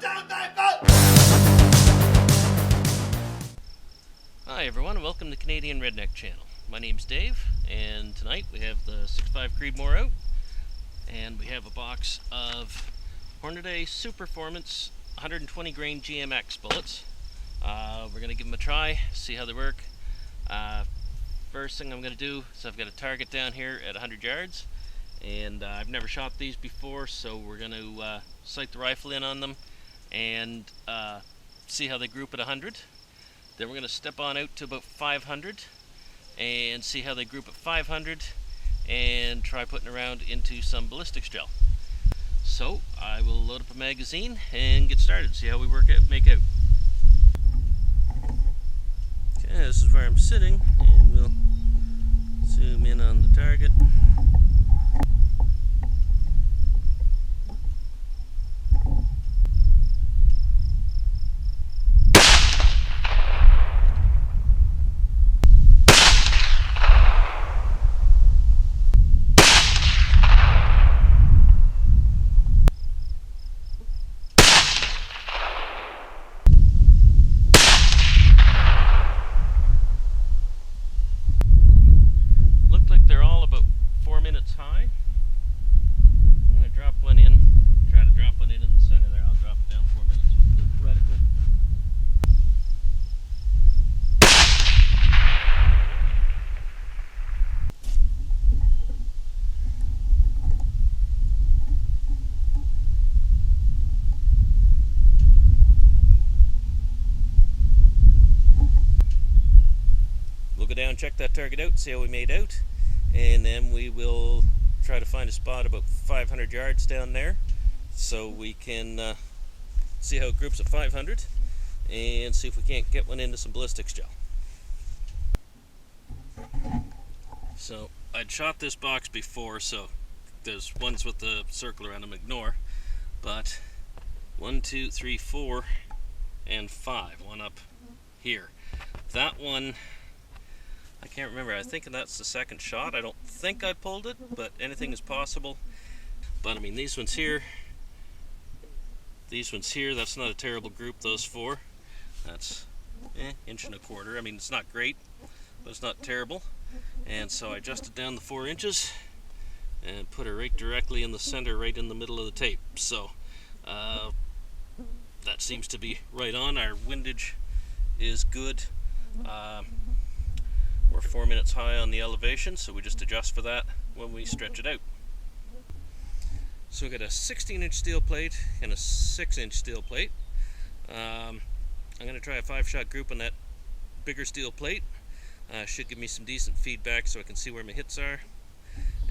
Hi everyone, welcome to Canadian Redneck Channel. My name's Dave, and tonight we have the 6.5 Creedmoor out, and we have a box of Hornady Superformance 120 grain GMX bullets. We're going to give them a try, see how they work. First thing I'm going to do is I've got a target down here at 100 yards, and I've never shot these before, so we're going to sight the rifle in on them and see how they group at 100. Then we're going to step on out to about 500 and see how they group at 500 and try putting around into some ballistics gel. So I will load up a magazine and get started, see how we make out. Okay, this is where I'm sitting, and we'll zoom in on the target. High. I'm going to drop one in, try to drop one in the center there. I'll drop it down 4 minutes with the reticle. We'll go down and check that target out, see how we made out, and then we will try to find a spot about 500 yards down there so we can see how it groups at 500 and see if we can't get one into some ballistics gel. So I'd shot this box before, so there's ones with the circle around them, ignore, but 1, 2, 3, 4, and 5, one up here. That one, I can't remember. I think that's the second shot. I don't think I pulled it, but anything is possible. But I mean, these ones here, that's not a terrible group, those four. That's inch and a quarter. I mean, it's not great, but it's not terrible. And so I adjusted down the 4 inches and put her right directly in the center, right in the middle of the tape. So that seems to be right on. Our windage is good. We're 4 minutes high on the elevation, so we just adjust for that when we stretch it out. So we got a 16-inch steel plate and a 6-inch steel plate. I'm going to try a 5-shot group on that bigger steel plate. Should give me some decent feedback so I can see where my hits are.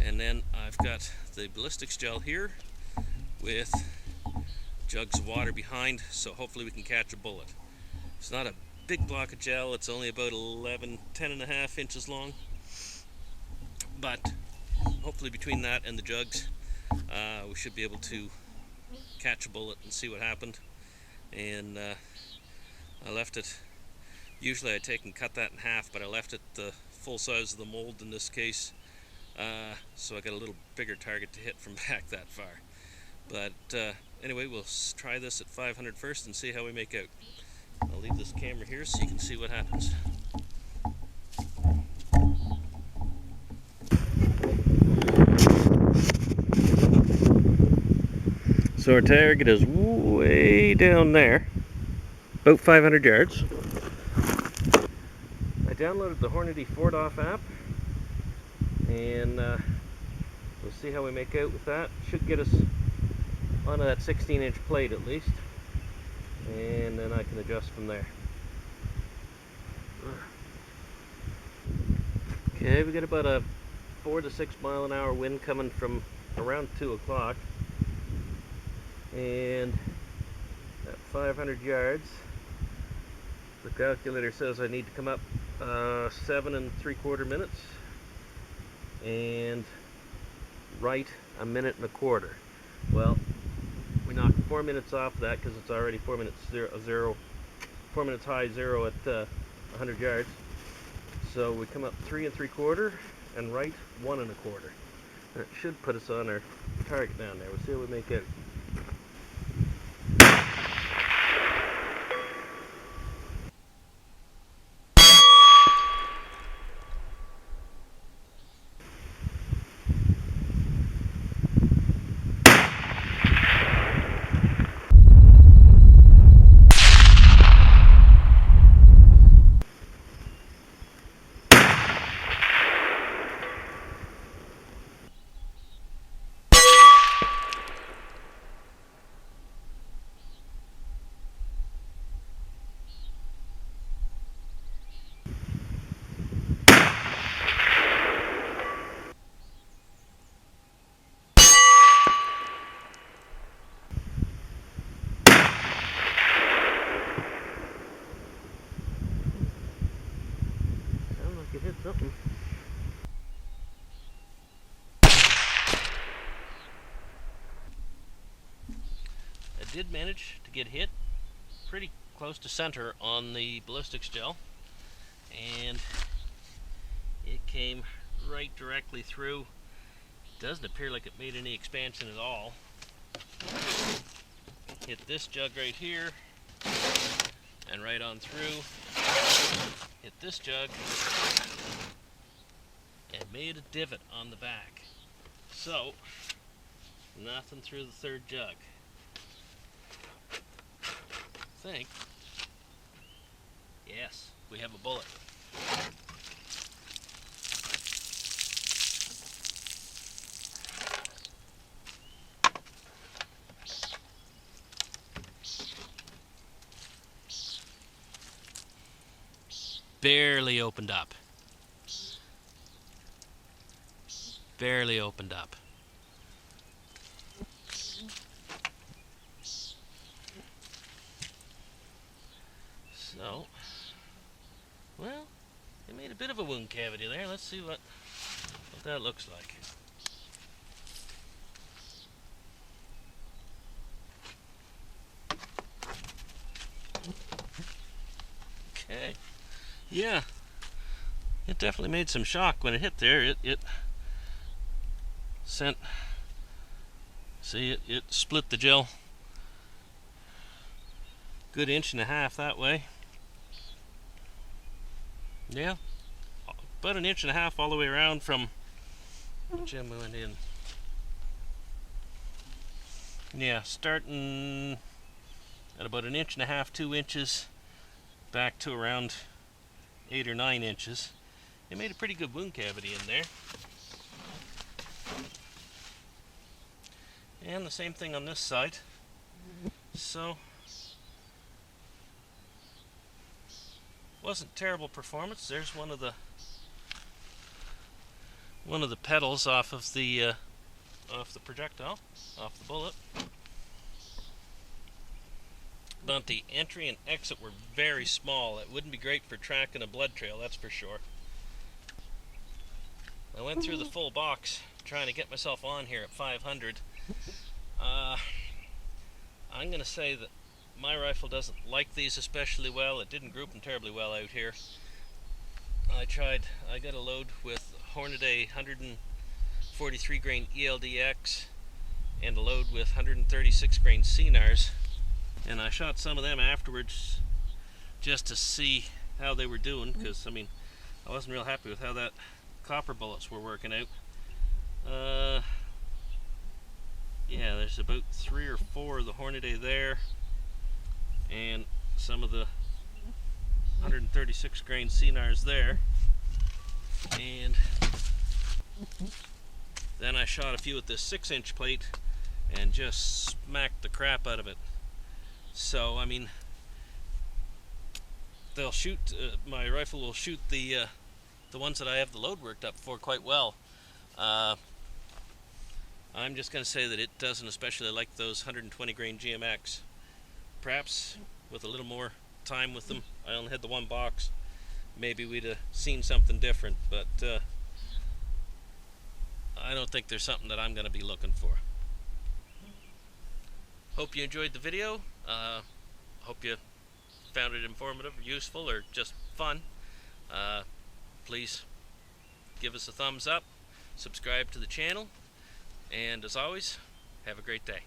And then I've got the ballistics gel here with jugs of water behind, so hopefully we can catch a bullet. It's not a big block of gel, it's only about 10.5 inches long, but hopefully between that and the jugs we should be able to catch a bullet and see what happened. And I left it, usually I take and cut that in half, but I left it the full size of the mold in this case, so I got a little bigger target to hit from back that far. But anyway, we'll try this at 500 first and see how we make out. I'll leave this camera here so you can see what happens. So our target is way down there, about 500 yards. I downloaded the Hornady 4DOF app, and we'll see how we make out with that. Should get us onto that 16-inch plate at least. And then I can adjust from there. Okay, we got about a 4 to 6 mile an hour wind coming from around 2 o'clock. And at 500 yards, the calculator says I need to come up 7 3/4 minutes and right 1 minute and a quarter. Well, we knock 4 minutes off that because it's already 4 minutes high, 0 at 100 yards. So we come up 3 3/4 and right 1 1/4. And it should put us on our target down there. We'll see how we make it. did manage to get hit pretty close to center on the ballistics gel, and it came right directly through. Doesn't appear like it made any expansion at all. Hit this jug right here and right on through. Hit this jug and made a divot on the back. So nothing through the third jug. I think, yes, we have a bullet. Barely opened up. Barely opened up. So, well, it made a bit of a wound cavity there. Let's see what that looks like. Okay. Yeah, it definitely made some shock when it hit there. It sent, see, it split the gel good 1.5 inches that way. Yeah, about 1.5 inches all the way around from Jim went in. Yeah, starting at about 1.5 inches, 2 inches, back to around 8 or 9 inches. It made a pretty good wound cavity in there. And the same thing on this side. So, wasn't terrible performance. There's one of the petals off of the projectile, off the bullet. But the entry and exit were very small. It wouldn't be great for tracking a blood trail, that's for sure. I went through the full box trying to get myself on here at 500. I'm going to say that my rifle doesn't like these especially well. It didn't group them terribly well out here. I got a load with Hornady 143 grain ELDX and a load with 136 grain CNARs, and I shot some of them afterwards just to see how they were doing, because I mean I wasn't real happy with how that copper bullets were working out. Yeah, there's about 3 or 4 of the Hornady there, and some of the 136 grain CNARs there, and then I shot a few with this 6-inch plate and just smacked the crap out of it. So I mean, they'll shoot. My rifle will shoot the ones that I have the load worked up for quite well. I'm just going to say that it doesn't especially like those 120 grain GMX. Perhaps with a little more time with them, I only had the one box, maybe we'd have seen something different, but I don't think there's something that I'm going to be looking for. Hope you enjoyed the video. Hope you found it informative, useful, or just fun. Please give us a thumbs up, subscribe to the channel, and as always, have a great day.